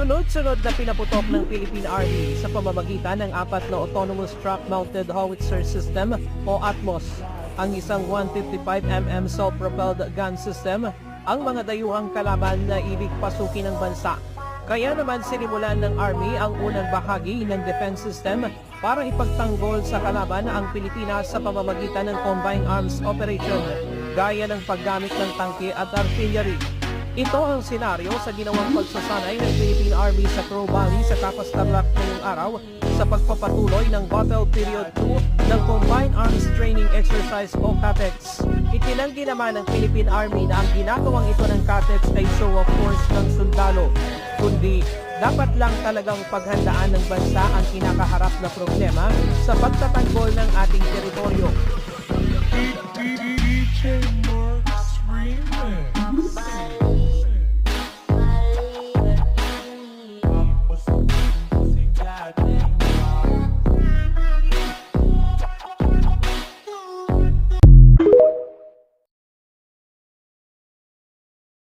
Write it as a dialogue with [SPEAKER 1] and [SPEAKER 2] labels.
[SPEAKER 1] Sunod-sunod na pinaputok ng Philippine Army sa pamamagitan ng 4 na Autonomous Truck-Mounted Howitzer System o ATMOS, ang isang 155mm self-propelled gun system, ang mga dayuhang kalaban na ibig pasukin ng bansa. Kaya naman sinimulan ng Army ang unang bahagi ng defense system para ipagtanggol sa kalaban ang Pilipinas sa pamamagitan ng Combined Arms Operation, gaya ng paggamit ng tangke at artillery. Ito ang senaryo sa ginawang pagsasanay ng Philippine Army sa Crow Valley sa Capas Tarlac ngayong araw sa pagpapatuloy ng Battle Period 2 ng Combined Arms Training Exercise o CATEX. Itinanggi naman ng Philippine Army na ang ginagawang ito ng CATEX ay show of force ng sundalo, kundi dapat lang talagang paghandaan ng bansa ang kinakaharap na problema sa pagtatanggol ng ating teritoryo.